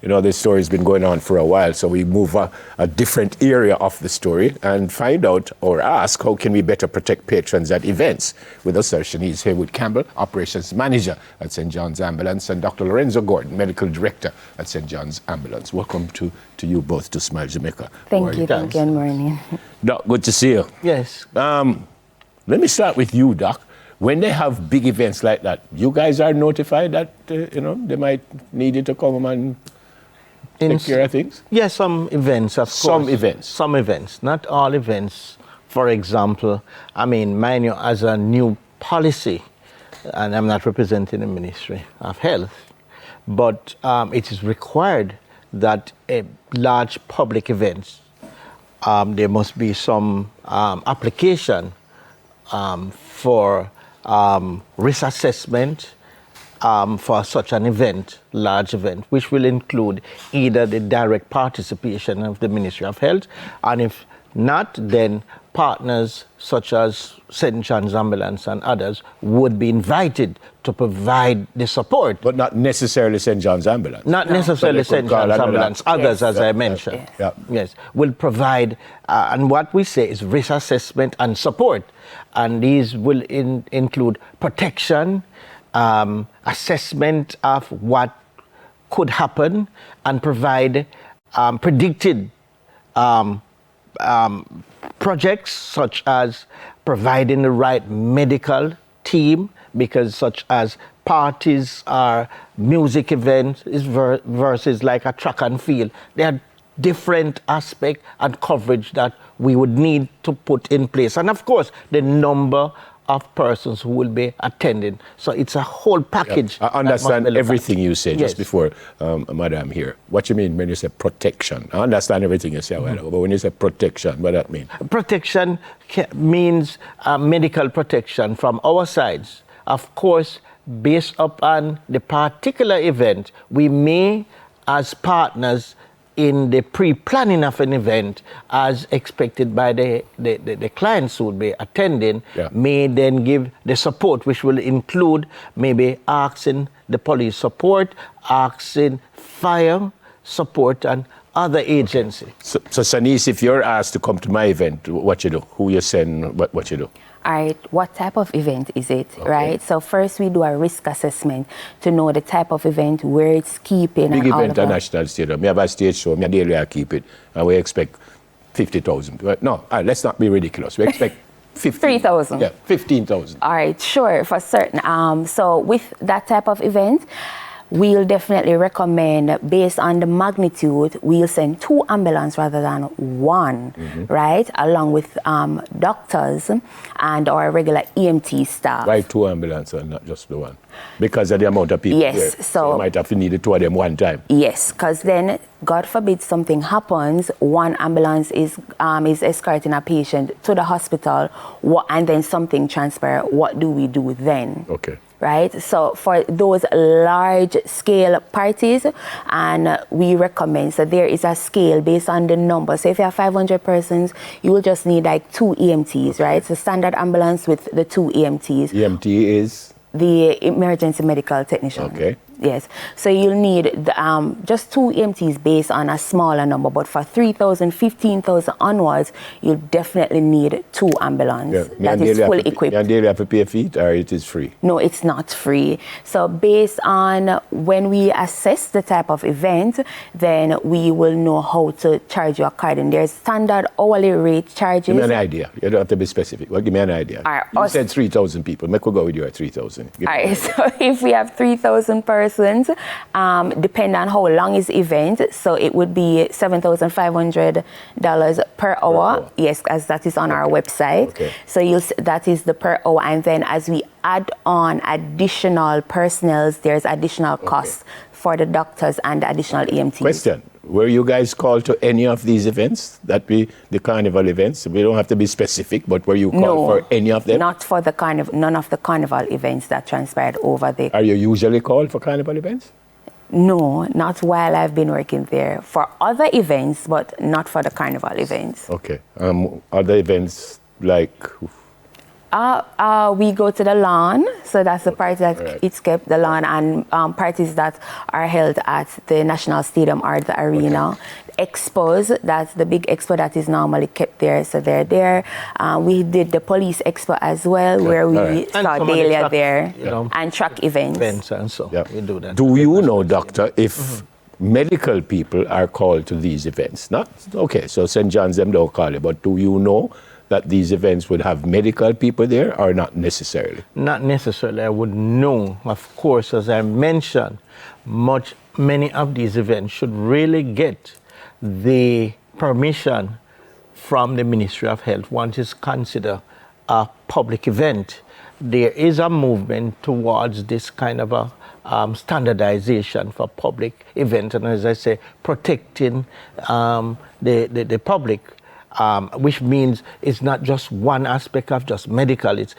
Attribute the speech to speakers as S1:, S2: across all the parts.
S1: you know, this story's been going on for a while, so we move a different area of the story and find out or ask how can we better protect patrons at events. With us are Shanice Heywood-Campbell, Operations Manager at St. John's Ambulance, and Dr. Lorenzo Gordon, Medical Director at St. John's Ambulance. Welcome to you both to Smile Jamaica.
S2: Thank you. Good morning.
S1: Doc, good to see you.
S3: Yes.
S1: Let me start with you, Doc. When they have big events like that, you guys are notified that, you know, they might need you to come and take care of things?
S3: Yes, some events, of course.
S1: Some events?
S3: Some events, not all events. For example, I mean, mind you, as a new policy, and I'm not representing the Ministry of Health, but it is required that a large public events, there must be some application for risk assessment for such an event, large event, which will include either the direct participation of the Ministry of Health, and if not, then partners such as St. John's Ambulance and others would be invited to provide the support.
S1: But not necessarily St. John's Ambulance?
S3: Not necessarily St. John's Ambulance, others, as I mentioned. Yes, will provide, and what we say is risk assessment and support. And these will include protection, assessment of what could happen, and provide predicted projects such as providing the right medical team, because such as parties or music events versus like a track and field. There are different aspects and coverage that we would need to put in place. And of course, the number of persons who will be attending. So it's a whole package.
S1: I understand everything you say just before Madam here. What you mean when you say protection? I understand everything you say, but when you say protection, what does that mean?
S3: Protection means medical protection from our sides. Of course, based upon the particular event, we may, as partners, in the pre-planning of an event, as expected by the clients who will be attending, may then give the support, which will include maybe asking the police support, asking fire support, and other agencies.
S1: So Shanice, if you're asked to come to my event, what you do? Who you send, what you do?
S2: All right, what type of event is it, right? So first we do a risk assessment to know the type of event, where it's keeping.
S1: Big event at National Stadium. We have a stage show, me daily I keep it, and we expect 50,000. No, let's not be ridiculous. We expect
S2: 3,000.
S1: Yeah, 15,000.
S2: All right, sure, for certain. So with that type of event, we'll definitely recommend, based on the magnitude, we'll send 2 ambulances rather than 1, right? Along with doctors and our regular EMT staff.
S1: Why 2 ambulances and not just the 1? Because of the amount of people there. So you might have to need the 2 of them one time.
S2: Yes, because then, God forbid something happens, 1 ambulance is escorting a patient to the hospital, and then something transpires. What do we do then?
S1: Okay.
S2: Right? So for those large scale parties, and we recommend, so there is a scale based on the number. So if you have 500 persons, you will just need like 2 EMTs, right? So standard ambulance with the 2 EMTs.
S1: EMT is?
S2: The emergency medical technician.
S1: Okay.
S2: Yes. So you'll need just 2 EMTs based on a smaller number, but for 3,000, 15,000 onwards, you'll definitely need 2 ambulances that is fully equipped.
S1: And daily have to pay a fee, or it is free?
S2: No, it's not free. So based on when we assess the type of event, then we will know how to charge you accordingly. There's standard hourly rate charges.
S1: Give me an idea. You don't have to be specific. Well, give me an idea. You said 3,000 people. Make we go with you at 3,000.
S2: All right. So if we have 3,000 persons, depending on how long is the event, so it would be $7,500 per hour. Yes, as that is on our website.
S1: Okay.
S2: So that is the per hour, and then as we add on additional personnel, there's additional costs for the doctors and the additional EMTs.
S1: Question. Were you guys called to any of these events? That be the carnival events? We don't have to be specific, but were you called for any of them?
S2: Not for the carnival, none of the carnival events that transpired over there.
S1: Are you usually called for carnival events?
S2: No, not while I've been working there. For other events, but not for the carnival events.
S1: Okay. Other events like
S2: We go to the lawn, so that's the party that it's kept, the lawn, and parties that are held at the National Stadium or the arena.
S1: Okay.
S2: Expos, that's the big expo that is normally kept there, so they're there. We did the police expo as well, where we saw Dahlia there, and track events.
S3: And so we do that.
S1: Do you know, Doctor, if medical people are called to these events? Not okay, so St. John's them don't call it, but do you know that these events would have medical people there, or not necessarily?
S3: Not necessarily. I would know, of course, as I mentioned, many of these events should really get the permission from the Ministry of Health once it's considered a public event. There is a movement towards this kind of a standardization for public events, and as I say, protecting the public, which means it's not just one aspect of just medical, it's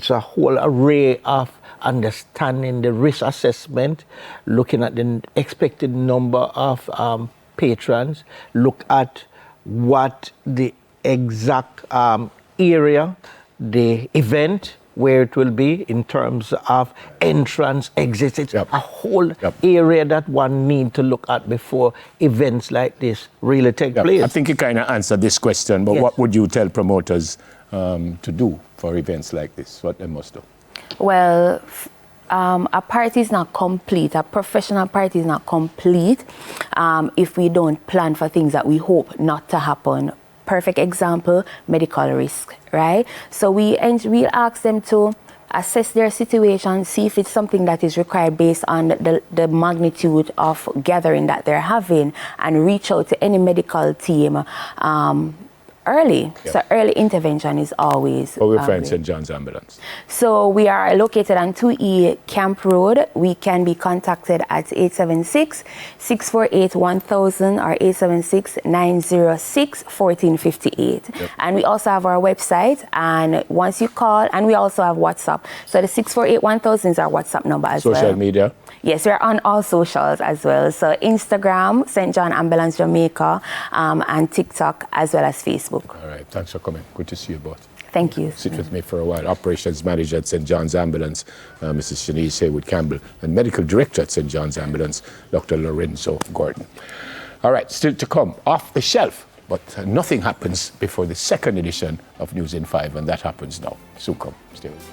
S3: a whole array of understanding the risk assessment, looking at the expected number of patrons, look at what the exact area, the event, where it will be in terms of entrance, exits. It's a whole area that one need to look at before events like this really take place.
S1: I think you kind of answered this question, but what would you tell promoters to do for events like this? What they must do?
S2: Well, a party is not complete, a professional party is not complete if we don't plan for things that we hope not to happen. Perfect example, medical risk, right? So we'll ask them to assess their situation, see if it's something that is required based on the magnitude of gathering that they're having, and reach out to any medical team early. So early intervention is always.
S1: Or we'll find St. John's Ambulance. So
S2: we are located on 2E Camp Road. We can be contacted at 876-648-1000 or 876-906-1458. And we also have our website, and once you call, and we also have WhatsApp. So the 648-1000 is our WhatsApp number as well.
S1: Social media?
S2: Yes, we're on all socials as well. So Instagram, St. John Ambulance Jamaica, and TikTok, as well as Facebook.
S1: All right, thanks for coming. Good to see you both.
S2: Thank you.
S1: Sit with me for a while. Operations Manager at St. John's Ambulance, Mrs. Shanice Heywood-Campbell, and Medical Director at St. John's Ambulance, Dr. Lorenzo Gordon. All right, still to come, off the shelf, but nothing happens before the second edition of News in 5, and that happens now. Soon come. Stay with me.